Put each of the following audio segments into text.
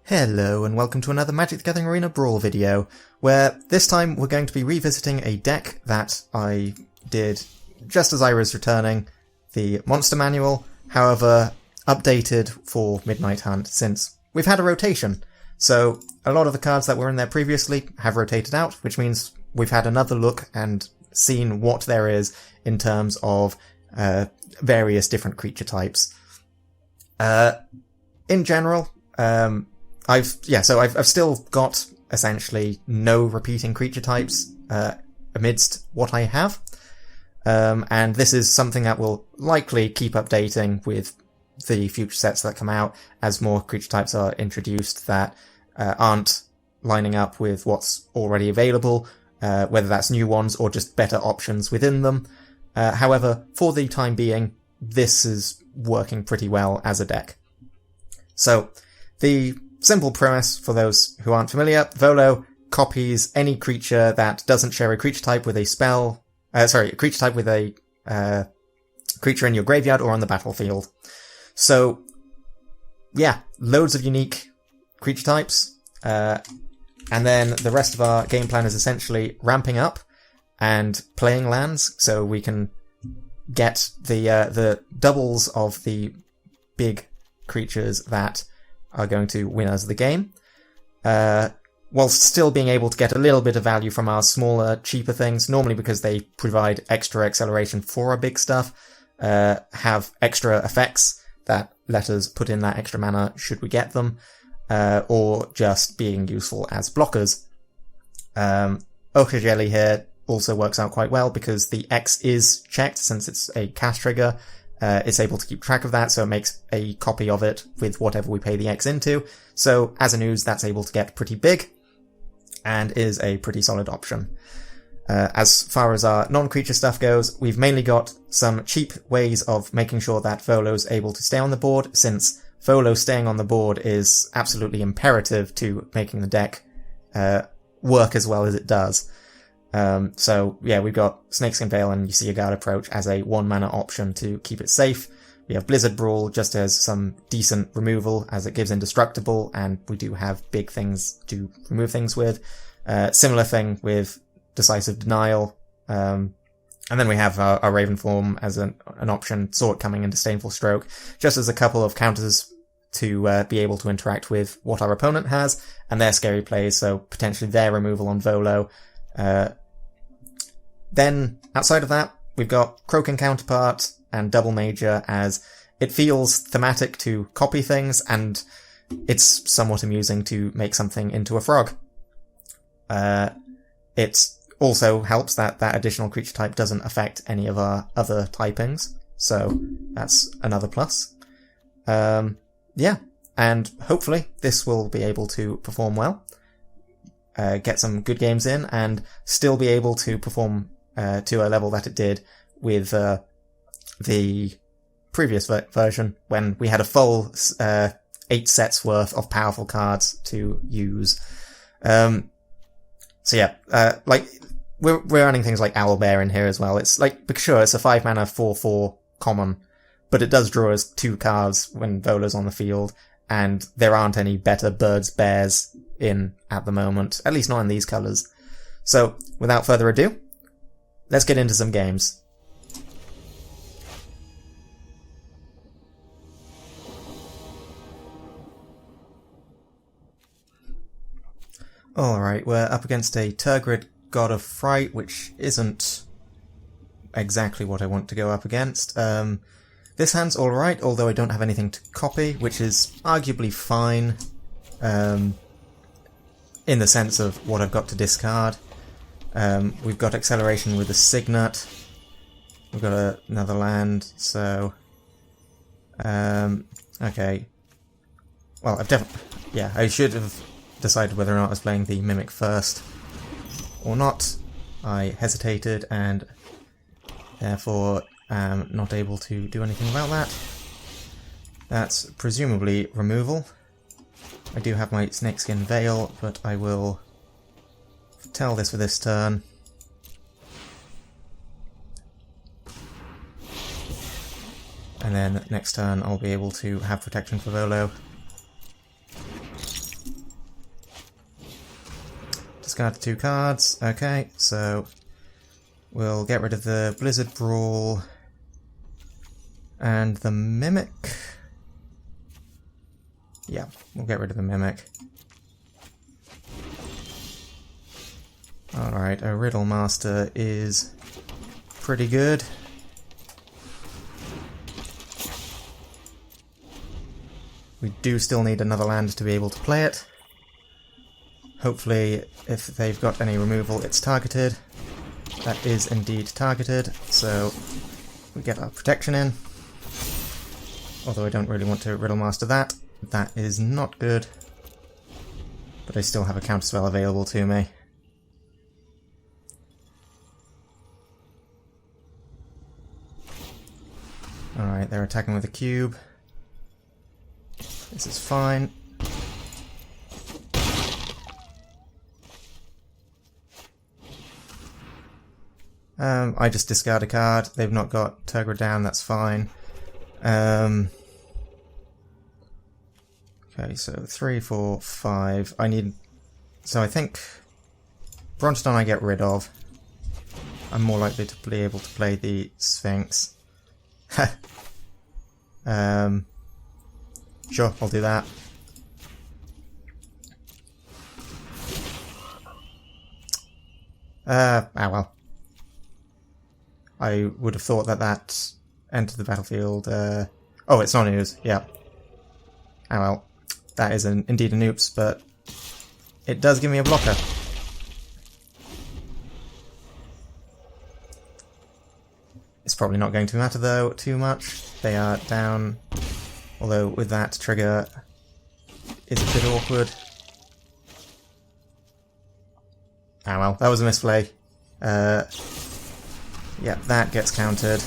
Hello and welcome to another Magic the Gathering Arena Brawl video, where this time we're going to be revisiting a deck that I did just as I was returning, the Monster Manual, however updated for Midnight Hunt since we've had a rotation. So a lot of the cards that were in there previously have rotated out, which means we've had another look and seen what there is in terms of various different creature types. In general, I've still got essentially no repeating creature types amidst what I have, and this is something that will likely keep updating with the future sets that come out as more creature types are introduced that aren't lining up with what's already available, whether that's new ones or just better options within them. However, for the time being, this is working pretty well as a deck. So, the simple premise for those who aren't familiar, Volo copies any creature that doesn't share a creature type with a creature type with a creature in your graveyard or on the battlefield. So, yeah, loads of unique creature types, and then the rest of our game plan is essentially ramping up and playing lands, so we can get the doubles of the big creatures that are going to win us the game, while still being able to get a little bit of value from our smaller, cheaper things, normally because they provide extra acceleration for our big stuff, have extra effects that let us put in that extra mana should we get them, or just being useful as blockers. Ochre Jelly here also works out quite well because the X is checked since it's a cast trigger. It's able to keep track of that, so it makes a copy of it with whatever we pay the X into. So, as an ooze, that's able to get pretty big, and is a pretty solid option. As far as our non-creature stuff goes, we've mainly got some cheap ways of making sure that Volo's able to stay on the board, since Volo staying on the board is absolutely imperative to making the deck work as well as it does. So yeah, we've got Snakeskin Veil and You See a Guard Approach as a 1-mana option to keep it safe. We have Blizzard Brawl just as some decent removal as it gives Indestructible, and we do have big things to remove things with. Similar thing with Decisive Denial. And then we have our Raven Form as an option, Sword coming into Disdainful Stroke, just as a couple of counters to be able to interact with what our opponent has, and their scary plays, so potentially their removal on Volo. Then, outside of that, we've got Croaking Counterpart and Double Major, as it feels thematic to copy things, and it's somewhat amusing to make something into a frog. It also helps that additional creature type doesn't affect any of our other typings, so that's another plus. Yeah, and hopefully this will be able to perform well, get some good games in, and still be able to perform to a level that it did with the previous version, when we had a full 8 sets worth of powerful cards to use. So yeah, like we're running things like Owlbear in here as well. It's like, sure, it's a 5-mana 4/4 common, but it does draw us 2 cards when Volo's on the field, and there aren't any better birds, bears in at the moment, at least not in these colours. So, without further ado, let's get into some games. Alright, we're up against a Tergrid God of Fright, which isn't exactly what I want to go up against. This hand's alright, although I don't have anything to copy, which is arguably fine, in the sense of what I've got to discard. We've got acceleration with a Signet. We've got another land, so... okay. Well, I should have decided whether or not I was playing the Mimic first or not. I hesitated, and therefore am not able to do anything about that. That's presumably removal. I do have my Snakeskin Veil, but I will tell this for this turn. And then next turn I'll be able to have protection for Volo. Discard 2 cards. Okay, so we'll get rid of the Blizzard Brawl and the Mimic. Yeah, we'll get rid of the Mimic. Alright, a Riddle Master is pretty good. We do still need another land to be able to play it. Hopefully, if they've got any removal, it's targeted. That is indeed targeted, so we get our protection in. Although I don't really want to Riddle Master that. That is not good. But I still have a counterspell available to me. Alright, they're attacking with a cube. This is fine. I just discard a card. They've not got Tergrid down, that's fine. Okay, so 3, 4, 5. I need... So I think... Bronstone I get rid of. I'm more likely to be able to play the Sphinx. Sure, I'll do that. Well. I would have thought that that entered the battlefield. Oh, it's not news. Yeah. Oh well. That is indeed an oops, but it does give me a blocker. It's probably not going to matter though too much. They are down. Although with that trigger is a bit awkward. Ah well, that was a misplay. Yeah, that gets countered.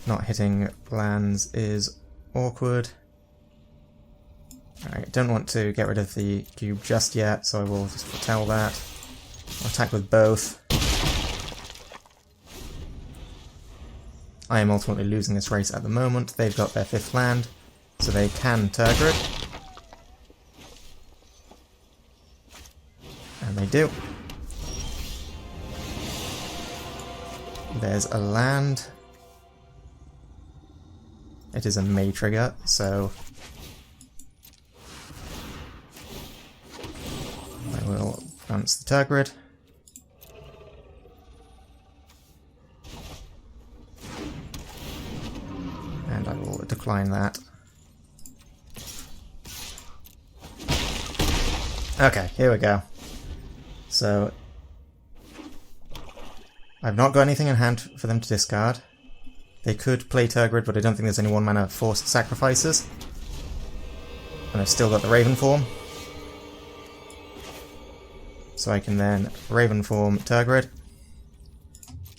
Not hitting lands is awkward. I don't want to get rid of the cube just yet, so I will just foretell that. I'll attack with both. I am ultimately losing this race at the moment. They've got their 5th land, so they can Tergrid. And they do. There's a land. It is a May trigger, so I will bounce the Tergrid. And I will decline that. Okay, here we go. So I've not got anything in hand for them to discard. They could play Tergrid, but I don't think there's any 1-mana forced sacrifices. And I've still got the Raven form. So I can then Raven form Tergrid.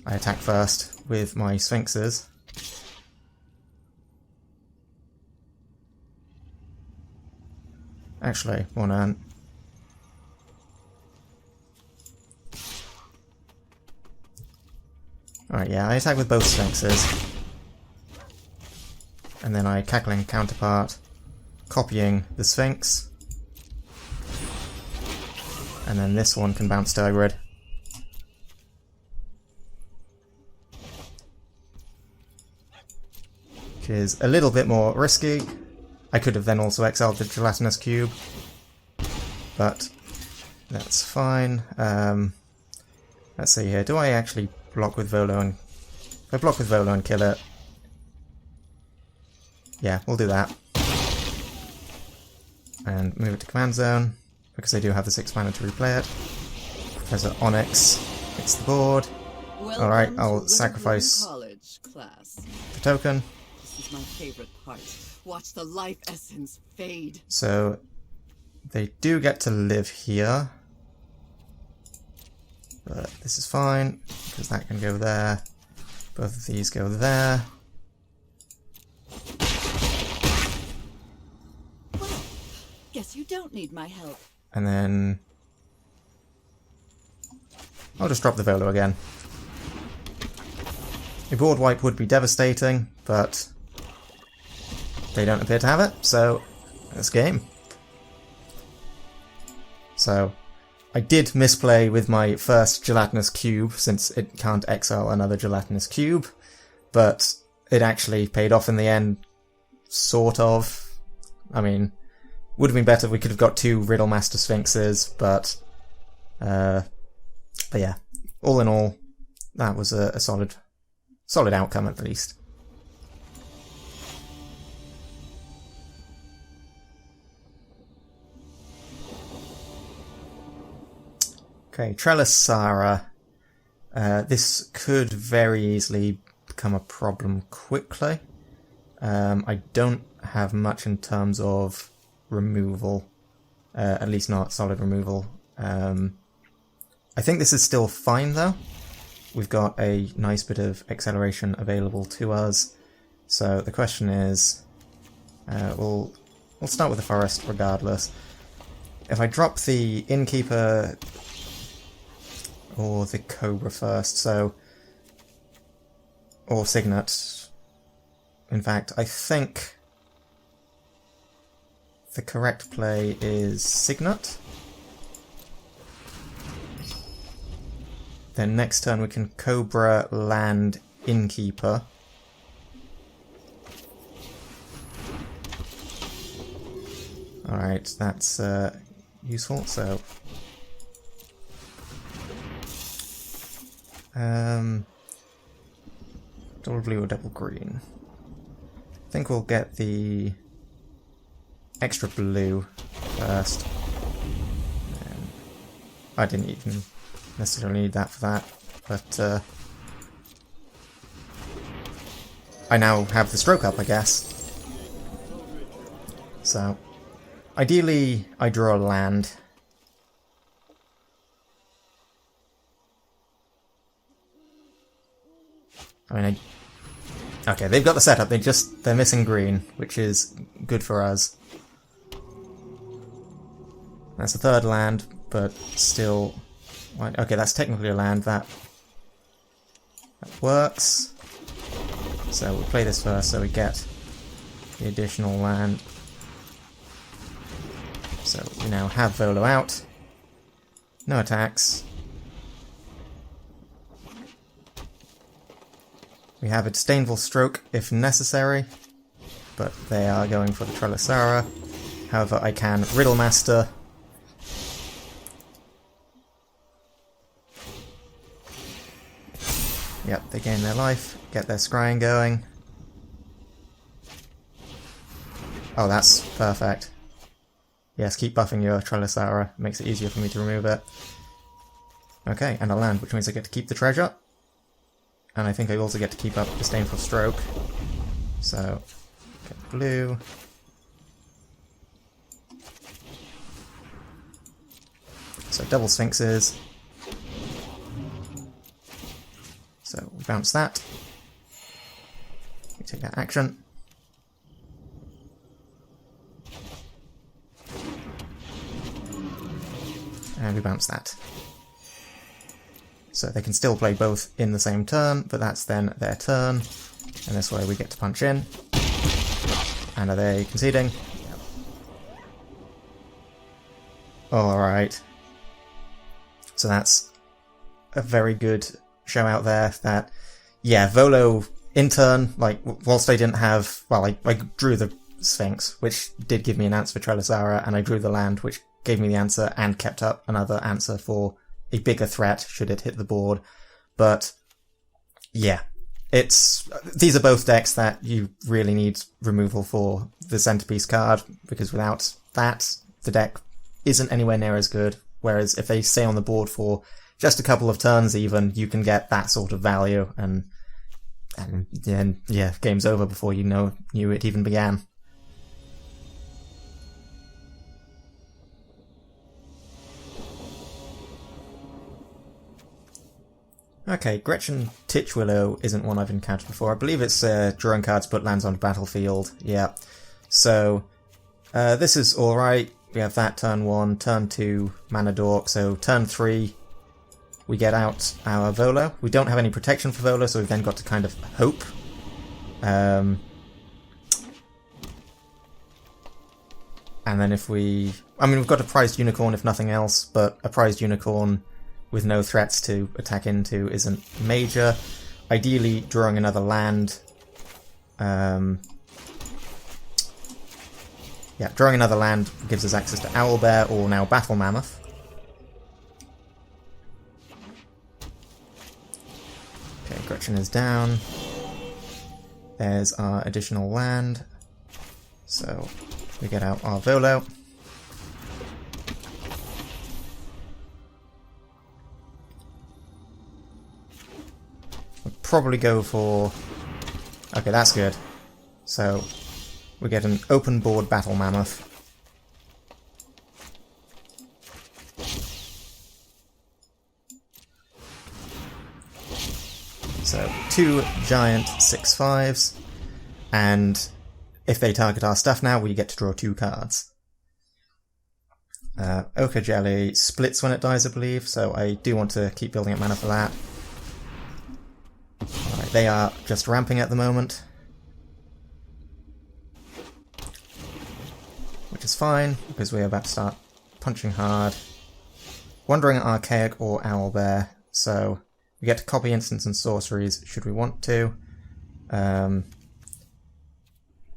I attack first with my Sphinxes. Actually, 1 urn. Alright, yeah, I attack with both Sphinxes. And then I Cackling Counterpart, copying the Sphinx. And then this one can bounce Tergrid. Which is a little bit more risky. I could have then also exiled the Gelatinous Cube. But that's fine. Let's see here. Do I actually block with Volo and... If I block with Volo and kill it... Yeah, we'll do that. And move it to command zone, because I do have the 6 mana to replay it. Professor Onyx hits the board. Alright, I'll sacrifice the token. This is my favorite part. Watch the life essence fade. So, they do get to live here. But this is fine, because that can go there. Both of these go there. Guess you don't need my help. And then I'll just drop the Volo again. A board wipe would be devastating, but they don't appear to have it, so that's game. So, I did misplay with my first gelatinous cube, since it can't exile another gelatinous cube, but it actually paid off in the end, sort of. I mean, would have been better if we could have got 2 Riddlemaster Sphinxes, but yeah, all in all, that was a solid outcome at least. Okay, Trelasarra. This could very easily become a problem quickly. I don't have much in terms of removal, at least not solid removal. I think this is still fine though. We've got a nice bit of acceleration available to us. So the question is, we'll start with the forest regardless. If I drop the innkeeper or the cobra first, or signet. In fact, I think the correct play is signet. Then next turn we can cobra, land, innkeeper. Alright, that's useful, so double blue or double green. I think we'll get the extra blue first. I didn't even necessarily need that for that, but I now have the stroke up, I guess. So, ideally I draw a land. I mean, okay, they've got the setup, they're missing green, which is good for us. That's the third land, but still... Okay, that's technically a land, that works. So we'll play this first so we get the additional land. So we now have Volo out. No attacks. We have a Disdainful Stroke if necessary, but they are going for the Trelasarra. However, I can Riddlemaster. Yep, they gain their life, get their scrying going. Oh, that's perfect. Yes, keep buffing your Trelasarra, makes it easier for me to remove it. Okay, and a land, which means I get to keep the treasure. And I think I also get to keep up Disdainful Stroke. So, get blue. So double Sphinxes. So we bounce that. We take that action. And we bounce that. So they can still play both in the same turn, but that's then their turn. And this way we get to punch in. And are they conceding? Yep. Alright. So that's a very good show out there that, yeah, Volo in turn, like, whilst I didn't have, well, I drew the Sphinx, which did give me an answer for Trelasarra, and I drew the land, which gave me the answer and kept up another answer for a bigger threat should it hit the board. But yeah, these are both decks that you really need removal for the centerpiece card, because without that, the deck isn't anywhere near as good. Whereas if they stay on the board for just a couple of turns even, you can get that sort of value, and yeah, game's over before you knew it even began. Okay, Gretchen Titchwillow isn't one I've encountered before. I believe it's drawing cards, put lands on the battlefield. Yeah. So, this is alright. We have that turn 1, turn 2, mana dork. So, turn 3, we get out our Volo. We don't have any protection for Volo, so we've then got to kind of hope. And then if we... I mean, we've got a prized unicorn if nothing else, but a prized unicorn with no threats to attack into isn't major. Ideally, drawing another land... yeah, drawing another land gives us access to Owlbear or now Battle Mammoth. Okay, Gretchen is down. There's our additional land. So we get out our Volo. We'll probably go for... Okay, that's good. So we get an open board Battle Mammoth. So 2 giant 6/5s, and if they target our stuff now, we get to draw 2 cards. Ochre Jelly splits when it dies, I believe, so I do want to keep building up mana for that. Alright, they are just ramping at the moment, which is fine, because we're about to start punching hard. Wandering Archaic or Owlbear, so we get to copy instants and sorceries should we want to.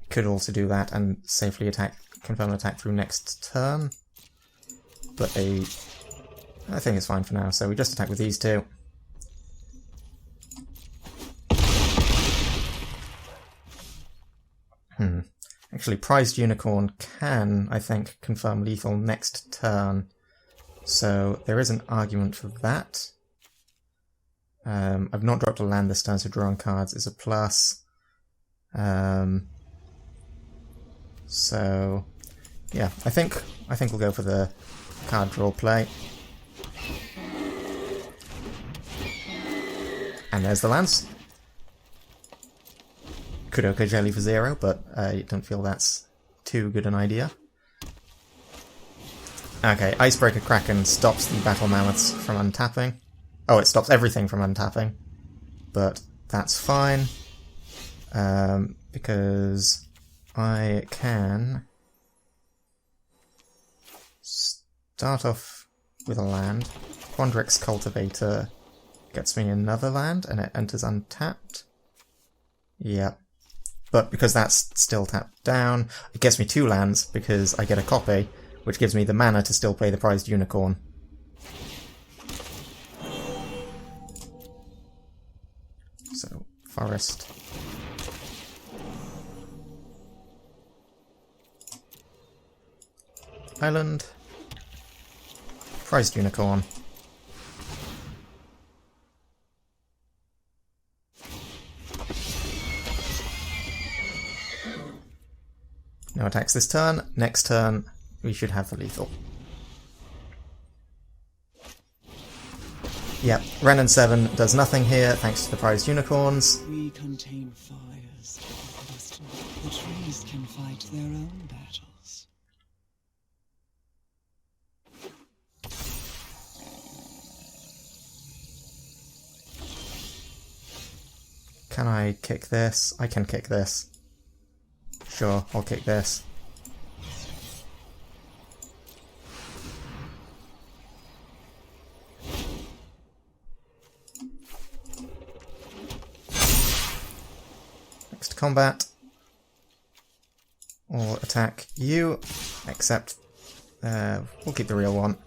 Could also do that and safely attack, confirm an attack through next turn. But I think it's fine for now, so we just attack with these 2. Actually, prized unicorn can, I think, confirm lethal next turn. So there is an argument for that. I've not dropped a land this turn, so drawing cards is a plus. So yeah, I think we'll go for the card draw play. And there's the lands. Could Ochre Jelly for 0, but I don't feel that's too good an idea. Okay, Icebreaker Kraken stops the Battle Mammoths from untapping. Oh, it stops everything from untapping, but that's fine, because I can start off with a land. Quandrix Cultivator gets me another land, and it enters untapped. Yep. But because that's still tapped down, it gets me 2 lands, because I get a copy, which gives me the mana to still play the prized unicorn. So, Forest. Island. Prized unicorn. No attacks this turn. Next turn, we should have the lethal. Yep, Ren and 7 does nothing here, thanks to the prized unicorns. We contain fires. The trees can fight their own battles. Can I kick this? I can kick this. Sure, I'll kick this. Next combat. We'll attack you, except we'll keep the real one.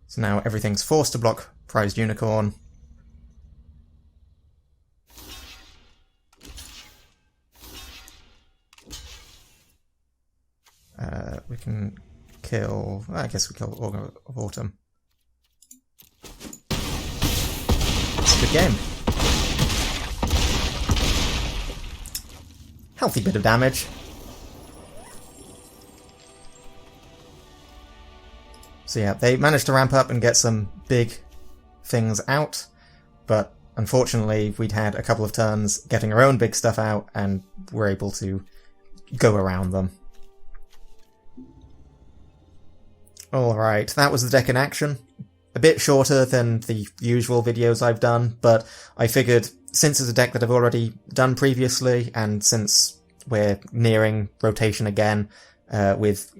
So now everything's forced to block prized unicorn. We can kill... I guess we kill Augur of Autumn. It's a good game. Healthy bit of damage. So yeah, they managed to ramp up and get some big things out, but unfortunately we'd had a couple of turns getting our own big stuff out and we're able to go around them. Alright, that was the deck in action. A bit shorter than the usual videos I've done, but I figured since it's a deck that I've already done previously, and since we're nearing rotation again, with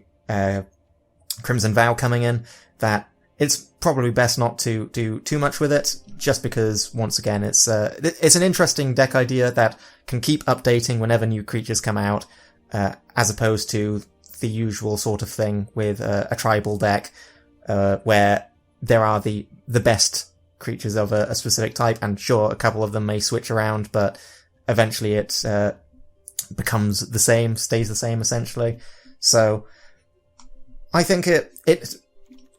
Crimson Vow coming in, that it's probably best not to do too much with it, just because, once again, it's an interesting deck idea that can keep updating whenever new creatures come out, as opposed to the usual sort of thing with a tribal deck, where there are the best creatures of a specific type, and sure, a couple of them may switch around, but eventually it becomes the same, stays the same, essentially. So, I think it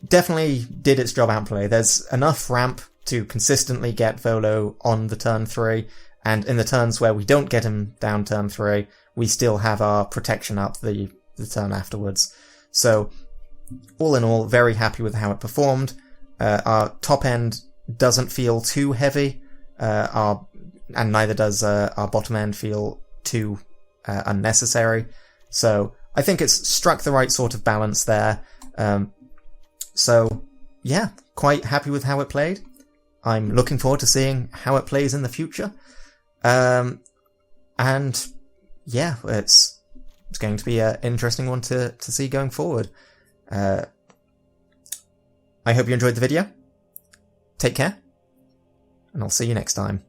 definitely did its job amply. There's enough ramp to consistently get Volo on the turn 3, and in the turns where we don't get him down turn 3, we still have our protection up the turn afterwards. So, all in all, very happy with how it performed. Our top end doesn't feel too heavy, and neither does our bottom end feel too unnecessary. So, I think it's struck the right sort of balance there. So, yeah, quite happy with how it played. I'm looking forward to seeing how it plays in the future. And, yeah, it's going to be an interesting one to see going forward. I hope you enjoyed the video. Take care, and I'll see you next time.